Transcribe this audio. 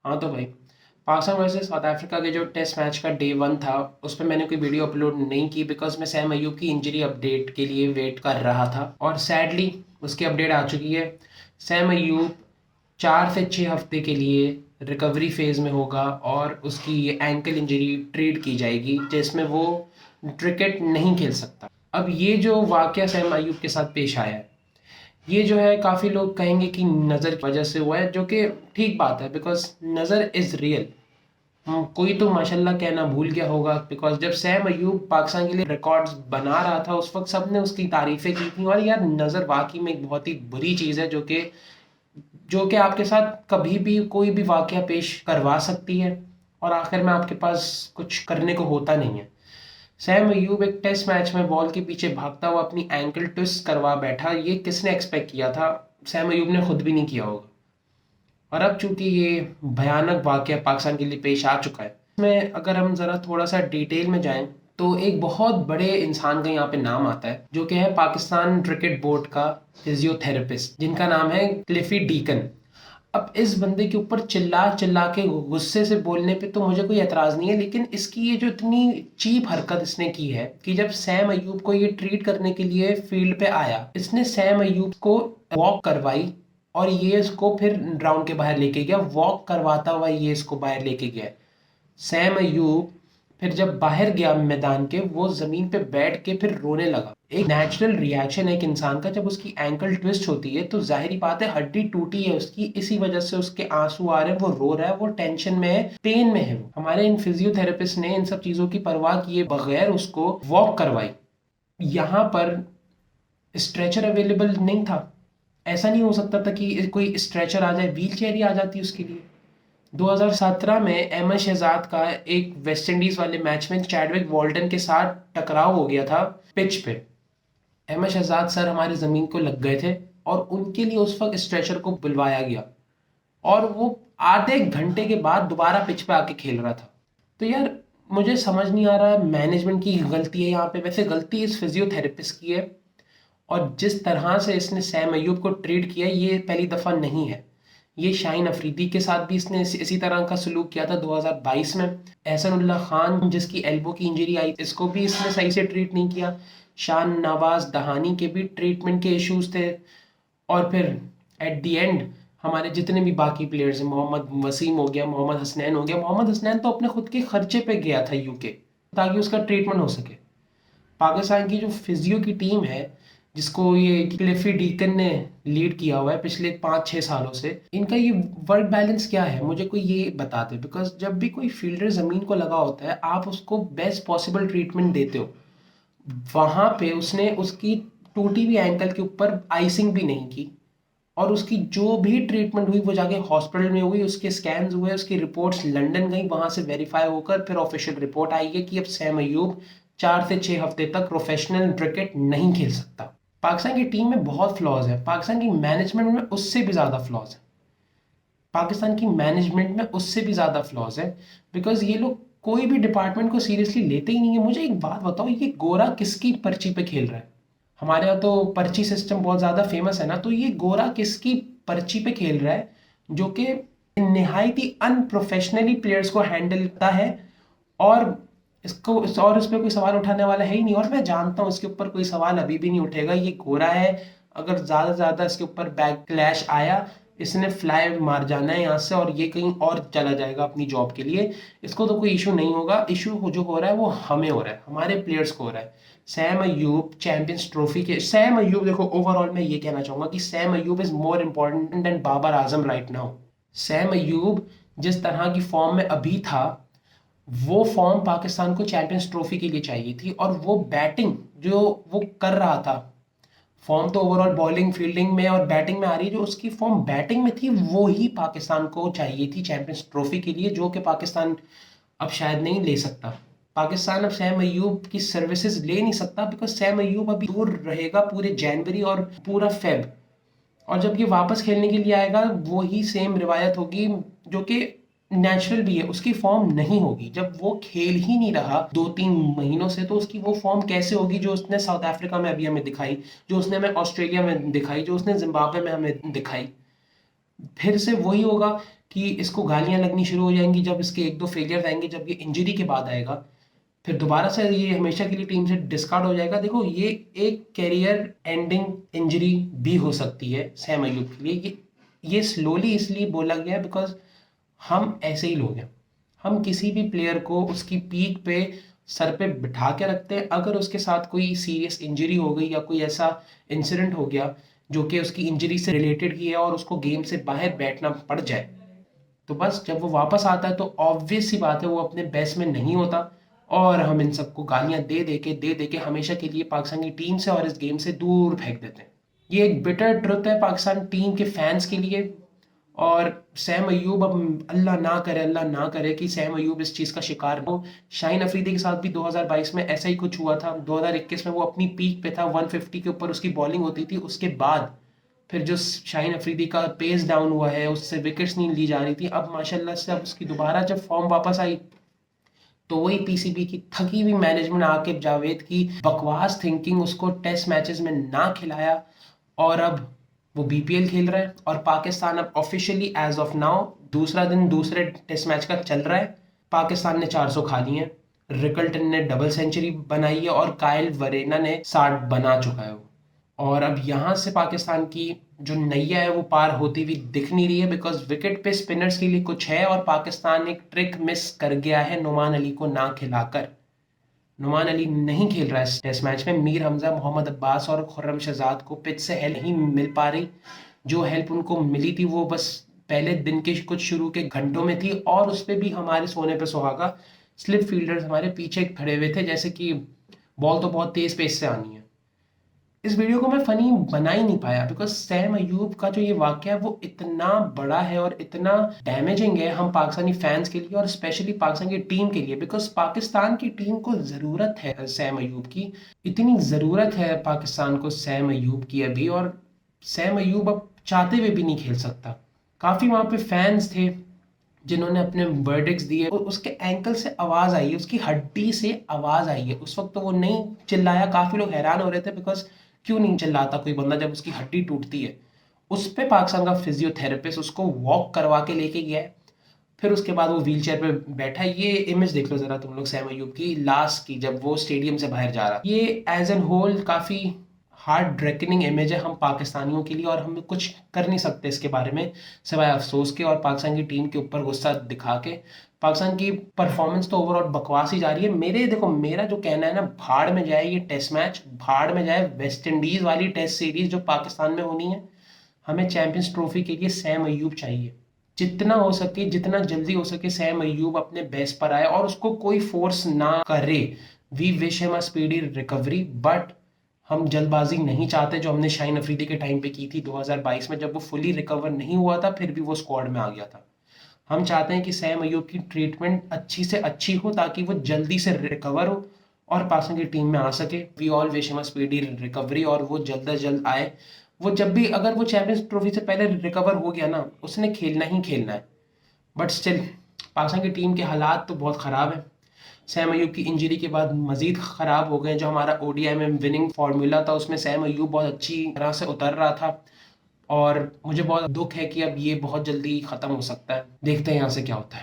हाँ तो भाई, पाकिस्तान वर्सेस साउथ अफ्रीका के जो टेस्ट मैच का डे वन था, उस पर मैंने कोई वीडियो अपलोड नहीं की बिकॉज मैं सैम अयूब की इंजरी अपडेट के लिए वेट कर रहा था और सैडली उसकी अपडेट आ चुकी है। सैम अयूब 4 से 6 हफ्ते के लिए रिकवरी फेज में होगा और उसकी ये एंकल इंजरी ट्रीट की जाएगी जिसमें वो क्रिकेट नहीं खेल सकता। अब ये जो वाकया सैम अयूब के साथ पेश आया है, ये जो है काफ़ी लोग कहेंगे कि नज़र की वजह से हुआ है, जो कि ठीक बात है बिकॉज नज़र इज़ रियल। कोई तो माशाल्लाह कहना भूल गया होगा बिकॉज जब सैम अयूब पाकिस्तान के लिए रिकॉर्ड्स बना रहा था उस वक्त सबने उसकी तारीफें की थी। और यार नज़र वाकई में एक बहुत ही बुरी चीज़ है जो कि आपके साथ कभी भी कोई भी वाकया पेश करवा सकती है और आखिर में आपके पास कुछ करने को होता नहीं है। सैम अयूब एक टेस्ट मैच में बॉल के पीछे भागता हुआ अपनी एंकल ट्विस्ट करवा बैठा, ये किसने एक्सपेक्ट किया था? सैम अयूब ने खुद भी नहीं किया होगा। और अब चूंकि ये भयानक वाकया पाकिस्तान के लिए पेश आ चुका है, इसमें अगर हम ज़रा थोड़ा सा डिटेल में जाएं तो एक बहुत बड़े इंसान का यहाँ पे नाम आता है जो कि है पाकिस्तान क्रिकेट बोर्ड का फिजियोथेरेपिस्ट, जिनका नाम है क्लिफी डीकन। अब इस बंदे के ऊपर चिल्ला चिल्ला के गुस्से से बोलने पे तो मुझे कोई एतराज नहीं है, लेकिन इसकी ये जो इतनी चीप हरकत इसने की है कि जब सैम अयूब को ये ट्रीट करने के लिए फील्ड पे आया, इसने सैम अयूब को वॉक करवाई और ये इसको फिर ग्राउंड के बाहर लेके गया। वॉक करवाता हुआ ये इसको बाहर लेके गया। सैम अयूब फिर जब बाहर गया मैदान के, वो जमीन पे बैठ के फिर रोने लगा। एक नेचुरल रिएक्शन है एक इंसान का, जब उसकी एंकल ट्विस्ट होती है तो जाहिर बात है हड्डी टूटी है उसकी, इसी वजह से उसके आंसू आ रहे हैं, वो रो रहा है, वो टेंशन में है, पेन में है। वो हमारे इन फिजियोथेरेपिस्ट ने इन सब चीजों की परवाह किए बगैर उसको वॉक करवाई। यहाँ पर स्ट्रेचर अवेलेबल नहीं था। ऐसा नहीं हो सकता था कि कोई स्ट्रेचर आ जाए, व्हील चेयर ही आ जाती उसके लिए। 2017 में अहमद शहजाद का एक वेस्ट इंडीज वाले मैच में चैडविक वॉल्टन के साथ टकराव हो गया था पिच पे। अहमद शहजाद सर हमारी ज़मीन को लग गए थे और उनके लिए उस वक्त स्ट्रेचर को बुलवाया गया और वो आधे घंटे के बाद दोबारा पिच पे आके खेल रहा था। तो यार मुझे समझ नहीं आ रहा मैनेजमेंट की गलती है यहाँ पे, वैसे गलती इस फिजियोथेरेपिस्ट की है। और जिस तरह से इसने सैम अयूब को ट्रीट किया ये पहली दफ़ा नहीं है। ये शाहीन अफरीदी के साथ भी इसने इसी तरह का सलूक किया था 2022 में। एहसानुल्लाह खान जिसकी एल्बो की इंजरी आई, इसको भी इसने सही से ट्रीट नहीं किया। शान नवाज दहानी के भी ट्रीटमेंट के इश्यूज थे। और फिर एट द एंड हमारे जितने भी बाकी प्लेयर्स हैं, मोहम्मद वसीम हो गया, मोहम्मद हसनैन हो गया। मोहम्मद हसनैन तो अपने खुद के खर्चे पे गया था यूके ताकि उसका ट्रीटमेंट हो सके। पाकिस्तान की जो फिजियो की टीम है जिसको ये क्लिफी डीकन ने लीड किया हुआ है पिछले 5-6 सालों से, इनका ये वर्क बैलेंस क्या है मुझे कोई ये बता दे। बिकॉज जब भी कोई फील्डर ज़मीन को लगा होता है आप उसको बेस्ट पॉसिबल ट्रीटमेंट देते हो। वहां पे उसने उसकी टूटी हुई एंकल के ऊपर आइसिंग भी नहीं की और उसकी जो भी ट्रीटमेंट हुई वो जाके हॉस्पिटल में हुई, उसके स्कैन्स हुए, उसकी रिपोर्ट्स लंदन गई, वहां से वेरीफाई होकर फिर ऑफिशियल रिपोर्ट आई है कि अब सैम अयूब 4 से 6 हफ्ते तक प्रोफेशनल क्रिकेट नहीं खेल सकता। पाकिस्तान की टीम में बहुत फ्लॉज है, पाकिस्तान की मैनेजमेंट में उससे भी ज़्यादा फ्लॉज है। पाकिस्तान की मैनेजमेंट में उससे भी ज़्यादा फ्लॉज है बिकॉज ये लोग कोई भी डिपार्टमेंट को सीरियसली लेते ही नहीं है। मुझे एक बात बताओ, ये गोरा किसकी पर्ची पे खेल रहा है? हमारे यहाँ तो पर्ची सिस्टम बहुत ज़्यादा फेमस है ना, तो ये गोरा किसकी पर्ची पे खेल रहा है जो कि निहायत ही अनप्रोफेशनली प्लेयर्स को हैंडल करता है। और इस पे कोई सवाल उठाने वाला है ही नहीं। और मैं जानता हूँ इसके ऊपर कोई सवाल अभी भी नहीं उठेगा, ये गोरा है। अगर ज़्यादा से ज़्यादा इसके ऊपर बैकलैश आया, इसने फ्लाई मार जाना है यहाँ से और ये कहीं और चला जाएगा अपनी जॉब के लिए। इसको तो कोई इशू नहीं होगा। इशू जो हो रहा है वो हमें हो रहा है, हमारे प्लेयर्स को हो रहा है। सैम अयूब चैंपियंस ट्रॉफी के सैम अयूब देखो, ओवरऑल मैं ये कहना चाहूंगा कि Saim Ayub is more important than Babar Azam right now. Saim Ayub जिस तरह की फॉर्म में अभी था, वो फॉर्म पाकिस्तान को चैंपियंस ट्रॉफी के लिए चाहिए थी। और वो बैटिंग जो वो कर रहा था, फॉर्म तो ओवरऑल बॉलिंग फील्डिंग में और बैटिंग में आ रही है, जो उसकी फॉर्म बैटिंग में थी वो ही पाकिस्तान को चाहिए थी चैंपियंस ट्रॉफी के लिए, जो कि पाकिस्तान अब शायद नहीं ले सकता। पाकिस्तान अब सैम अयूब की सर्विसेज ले नहीं सकता बिकॉज सैम अयूब अभी दूर रहेगा पूरे जनवरी और पूरा फेब। और जब ये वापस खेलने के लिए आएगा वो ही सेम रिवायत होगी जो कि नेचुरल भी है, उसकी फॉर्म नहीं होगी। जब वो खेल ही नहीं रहा 2-3 महीनों से तो उसकी वो फॉर्म कैसे होगी जो उसने साउथ अफ्रीका में अभी हमें दिखाई, जो उसने हमें ऑस्ट्रेलिया में दिखाई, जो उसने जिम्बाब्वे में हमें दिखाई। फिर से वही होगा कि इसको गालियां लगनी शुरू हो जाएंगी जब इसके एक दो फेलियर आएंगे, जब ये इंजरी के बाद आएगा, फिर दोबारा से ये हमेशा के लिए टीम से डिस्कार्ड हो जाएगा। देखो ये एक कैरियर एंडिंग इंजरी भी हो सकती है सैम अयूब के लिए। ये स्लोली इसलिए बोला गया बिकॉज हम ऐसे ही लोग हैं। हम किसी भी प्लेयर को उसकी पीक पे सर पे बिठा के रखते हैं, अगर उसके साथ कोई सीरियस इंजरी हो गई या कोई ऐसा इंसिडेंट हो गया जो कि उसकी इंजरी से रिलेटेड ही है और उसको गेम से बाहर बैठना पड़ जाए, तो बस जब वो वापस आता है तो ऑब्वियस सी बात है वो अपने बेस्ट में नहीं होता। और हम इन सबको गालियां दे दे के हमेशा के लिए पाकिस्तान की टीम से और इस गेम से दूर फेंक देते हैं। ये एक बिटर ट्रुथ है पाकिस्तान टीम के फैंस के लिए। और सैम अयूब, अब अल्लाह ना करे कि सैम अयूब इस चीज़ का शिकार हो। शाहीन अफरीदी के साथ भी 2022 में ऐसा ही कुछ हुआ था। 2021 में वो अपनी पीक पे था, 150 के ऊपर उसकी बॉलिंग होती थी, उसके बाद फिर जो शाहीन अफरीदी का पेस डाउन हुआ है, उससे विकेट्स नहीं ली जा रही थी। अब माशाल्लाह से अब उसकी दोबारा जब फॉर्म वापस आई तो वही पीसीबी की थकी हुई मैनेजमेंट आके जावेद की बकवास थिंकिंग उसको टेस्ट मैचेस में ना खिलाया, और अब वो बीपीएल खेल रहा है। और पाकिस्तान अब ऑफिशियली एज ऑफ नाउ दूसरा दिन दूसरे टेस्ट मैच का चल रहा है। पाकिस्तान ने 400 खा लिए हैं, रिकल्टन ने डबल सेंचुरी बनाई है और कायल वरेना ने 60 बना चुका है वो। और अब यहाँ से पाकिस्तान की जो नैया है वो पार होती हुई दिख नहीं रही है बिकॉज विकेट पे स्पिनर्स के लिए कुछ है और पाकिस्तान एक ट्रिक मिस कर गया है नुमान अली को ना खिलाकर। नुमान अली नहीं खेल रहा है टेस्ट मैच में। मीर हमजा, मोहम्मद अब्बास और खुर्रम शहजाद को पिच से हेल्प नहीं मिल पा रही। जो हेल्प उनको मिली थी वो बस पहले दिन के कुछ शुरू के घंटों में थी, और उस पर भी हमारे सोने पे सुहागा स्लिप फील्डर्स हमारे पीछे खड़े हुए थे, जैसे कि बॉल तो बहुत तेज पेस से आनी है। इस वीडियो को मैं फनी बना ही नहीं पाया बिकॉज सैम अयूब का जो ये वाक्य है वो इतना बड़ा है और इतना डैमेजिंग है हम पाकिस्तानी फैंस के लिए और स्पेशली पाकिस्तान की टीम के लिए। बिकॉज पाकिस्तान की टीम को ज़रूरत है सैम अयूब की, इतनी ज़रूरत है पाकिस्तान को सैम अयूब की अभी। और सैम अयूब अब चाहते हुए भी नहीं खेल सकता। काफ़ी वहाँ पे फैंस थे जिन्होंने अपने वर्डिक्स दिए और उसके एंकल से आवाज़ आई है, उसकी हड्डी से आवाज़ आई है। उस वक्त तो वो नहीं चिल्लाया, काफ़ी लोग हैरान हो रहे थे बिकॉज क्यों नहीं चिल्लाता कोई बंदा जब उसकी हड्डी टूटती है। उस पे पाकिस्तान का फिजियोथेरेपिस्ट उसको वॉक करवा के लेके गया है, फिर उसके बाद वो व्हील चेयर पे बैठा है। ये इमेज देख लो जरा तुम लोग सैम अयूब की लास्ट की, जब वो स्टेडियम से बाहर जा रहा। ये एज एन होल काफी हार्ट ब्रेकनिंग इमेज है हम पाकिस्तानियों के लिए, और हम कुछ कर नहीं सकते इसके बारे में सिवाय अफसोस के और पाकिस्तान की टीम के ऊपर गुस्सा दिखा के। पाकिस्तान की परफॉर्मेंस तो ओवरऑल बकवास ही जा रही है। मेरा जो कहना है ना, भाड़ में जाए ये टेस्ट मैच, भाड़ में जाए वेस्ट इंडीज वाली टेस्ट सीरीज जो पाकिस्तान में होनी है। हमें चैंपियंस ट्रॉफी के लिए सैम अयूब चाहिए। जितना हो सके, जितना जल्दी हो सके सैम अयूब अपने बेस्ट पर आए और उसको कोई फोर्स ना करे। We wish him a speedy recovery, but हम जल्दबाजी नहीं चाहते जो हमने शाहीन अफरीदी के टाइम पे की थी 2022 में, जब वो फुली रिकवर नहीं हुआ था फिर भी वो स्क्वाड में आ गया था। हम चाहते हैं कि सैम अयूब की ट्रीटमेंट अच्छी से अच्छी हो ताकि वो जल्दी से रिकवर हो और पाकिस्तान की टीम में आ सके। We all wish him a speedy recovery, और वो जल्द अज जल्द आए। वो जब भी, अगर वो चैंपियंस ट्रॉफी से पहले रिकवर हो गया ना, उसने खेलना ही खेलना है। बट स्टिल पाकिस्तान की टीम के हालात तो बहुत ख़राब है। सैम अयूब की इंजरी के बाद मजीद ख़राब हो गए। जो हमारा ओडीआई में विनिंग फार्मूला था उसमें सैम अयूब बहुत अच्छी तरह से उतर रहा था, और मुझे बहुत दुख है कि अब ये बहुत जल्दी ख़त्म हो सकता है। देखते हैं यहाँ से क्या होता है।